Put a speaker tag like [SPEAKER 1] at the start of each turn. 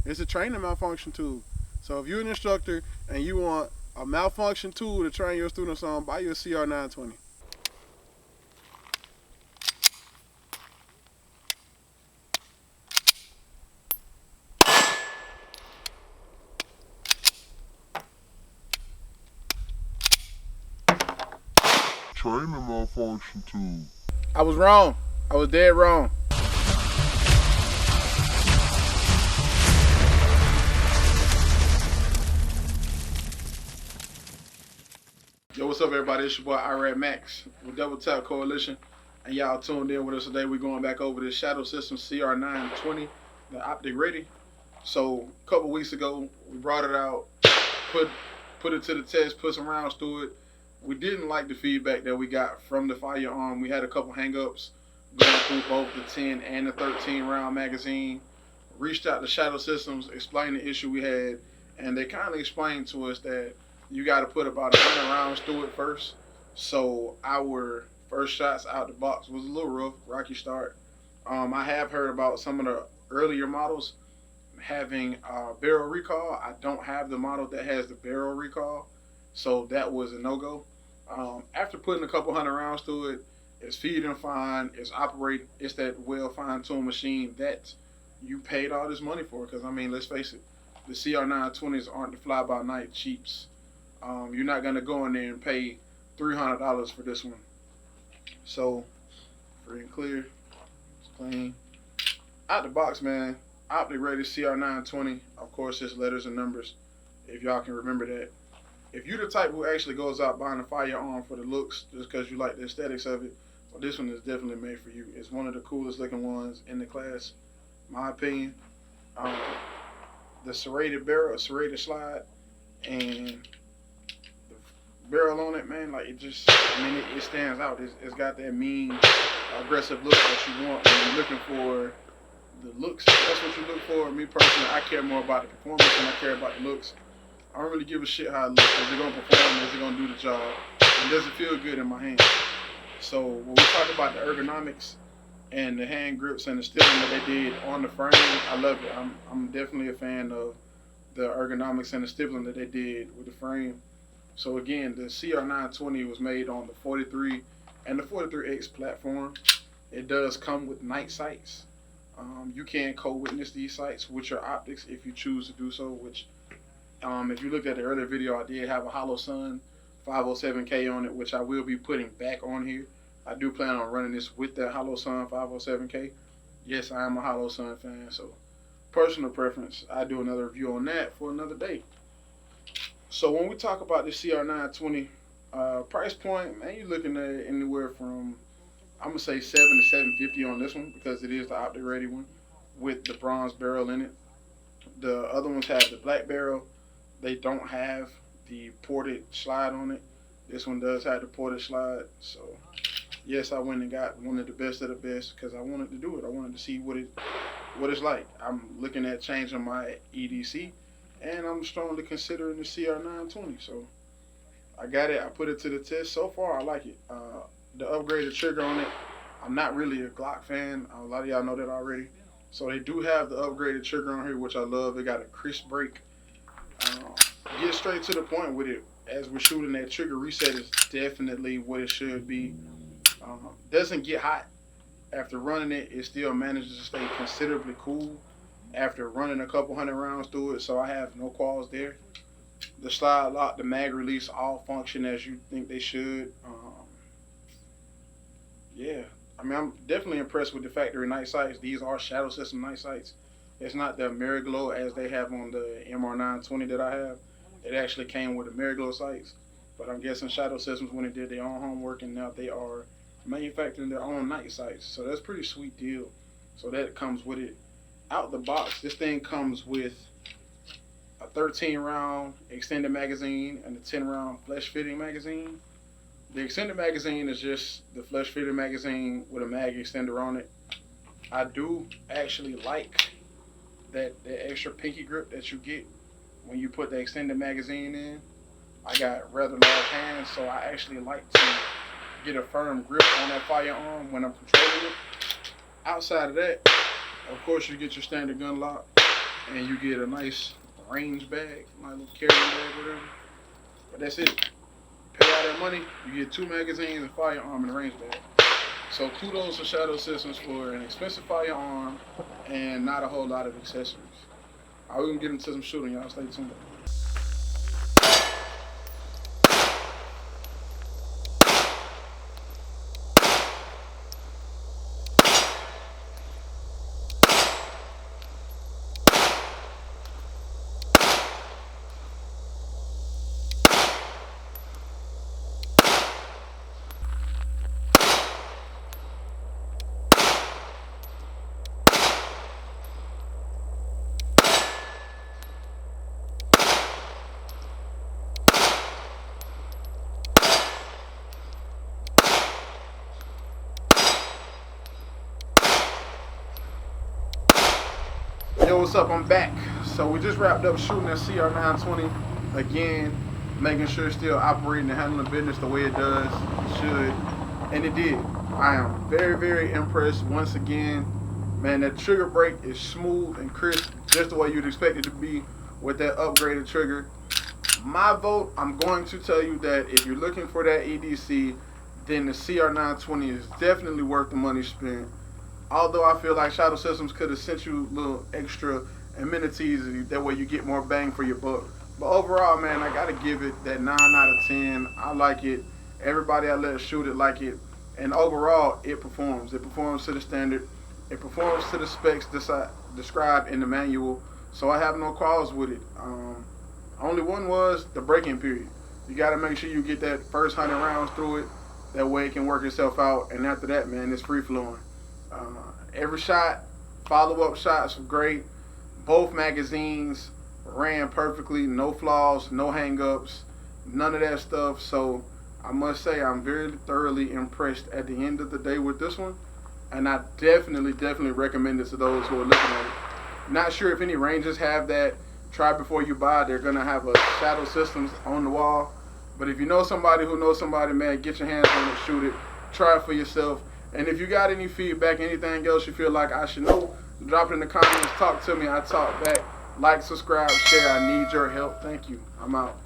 [SPEAKER 1] It's a training malfunction tool. So if you're an instructor and you want a malfunction tool to train your students on, buy you a CR920.
[SPEAKER 2] Training malfunction tool.
[SPEAKER 1] I was wrong. I was dead wrong. Yo, what's up, everybody? It's your boy Irad Max with Double Tap Coalition, and y'all tuned in with us today. We're going back over this Shadow System CR920, the optic ready. So a couple weeks ago, we brought it out, put it to the test, put some rounds through it. We didn't like the feedback that we got from the firearm. We had a couple hangups going through both the 10 and the 13 round magazine. Reached out to Shadow Systems, explained the issue we had, and they kind of explained to us that you got to put about 100 rounds through it first. So our first shots out the box was a little rough, rocky start. I have heard about some of the earlier models having barrel recall. I don't have the model that has the barrel recall, so that was a no-go. After putting a couple hundred rounds through it, it's feeding fine, it's operating, it's that well fine-tuned machine that you paid all this money for. Because I mean, let's face it, the CR920s aren't the fly-by-night cheaps. You're not gonna go in there and pay $300 for this one. So free and clear, it's clean. Out the box, man. Optic rated CR920. Of course, it's letters and numbers, if y'all can remember that. If you're the type who actually goes out buying a firearm for the looks, just because you like the aesthetics of it, well, this one is definitely made for you. It's one of the coolest looking ones in the class, my opinion. The serrated barrel, serrated slide, and the barrel on it, man, like it stands out. It's got that mean, aggressive look that you want when you're looking for the looks. That's what you look for. Me personally, I care more about the performance than I care about the looks. I don't really give a shit how it looks. Is it gonna perform? Is it gonna do the job? And does it feel good in my hand? So when we talk about the ergonomics and the hand grips and the stippling that they did on the frame, I love it. I'm definitely a fan of the ergonomics and the stippling that they did with the frame. So again, the CR920 was made on the 43 and the 43X platform. It does come with night sights. You can co-witness these sights with your optics if you choose to do so, which if you looked at the earlier video, I did have a Hollow Sun 507K on it, which I will be putting back on here. I do plan on running this with that Hollow Sun 507K. Yes, I am a Hollow Sun fan, so personal preference. I do another review on that for another day. So when we talk about the CR920 price point, man, you're looking at anywhere from, I'm gonna say $700 to $750 on this one, because it is the optic ready one with the bronze barrel in it. The other ones have the black barrel. They don't have the ported slide on it. This one does have the ported slide. So yes, I went and got one of the best because I wanted to do it. I wanted to see what it's like. I'm looking at changing my EDC, and I'm strongly considering the CR920. So I got it. I put it to the test. So far, I like it. The upgraded trigger on it, I'm not really a Glock fan. A lot of y'all know that already. So they do have the upgraded trigger on here, which I love. It got a crisp break. Get straight to the point with it. As we're shooting, that trigger reset is definitely what it should be. Doesn't get hot. After running it, it still manages to stay considerably cool after running a couple hundred rounds through it, so I have no qualms there. The slide lock, the mag release, all function as you think they should. Yeah, I mean, I'm definitely impressed with the factory night sights. These are Shadow System night sights. It's not the AmeriGlow as they have on the MR920 that I have. It actually came with AmeriGlow sights, but I'm guessing Shadow Systems, when they did their own homework, and now they are manufacturing their own night sights. So that's a pretty sweet deal. So that comes with it. Out the box, this thing comes with a 13 round extended magazine and a 10 round flesh fitting magazine. The extended magazine is just the flesh fitting magazine with a mag extender on it. I do actually like that extra pinky grip that you get when you put the extended magazine in. I got rather large hands, so I actually like to get a firm grip on that firearm when I'm controlling it. Outside of that, of course, you get your standard gun lock. and you get a nice range bag, my little carrying bag, whatever. But that's it. Pay all that money, you get 2 magazines, a firearm, and a range bag. So kudos to Shadow Systems for an expensive firearm and not a whole lot of accessories. All right, we're gonna get into some shooting, y'all. Stay tuned. Yo, what's up? I'm back. So we just wrapped up shooting at CR920 again, making sure it's still operating and handling business the way it does, it should, and it did. I am very, very impressed once again. Man, that trigger break is smooth and crisp, just the way you'd expect it to be with that upgraded trigger. My vote, I'm going to tell you that if you're looking for that EDC, then the CR920 is definitely worth the money spent. Although I feel like Shadow Systems could have sent you little extra amenities, that way you get more bang for your buck. But overall, man, I gotta give it that 9 out of 10. I like it. Everybody I let shoot it like it. And overall, it performs. It performs to the standard. It performs to the specs described in the manual. So I have no quarrels with it. Only one was the break-in period. You gotta make sure you get that first 100 rounds through it. That way it can work itself out. And after that, man, it's free-flowing. Every shot, follow-up shots were great. Both magazines ran perfectly, no flaws, no hang-ups, none of that stuff. So I must say I'm very thoroughly impressed at the end of the day with this one. And I definitely recommend it to those who are looking at it. Not sure if any ranges have that. Try before you buy. They're going to have a Shadow Systems on the wall. But if you know somebody who knows somebody, man, get your hands on it, shoot it, try it for yourself. And if you got any feedback, anything else you feel like I should know, drop it in the comments, talk to me, I talk back. Like, subscribe, share, I need your help. Thank you. I'm out.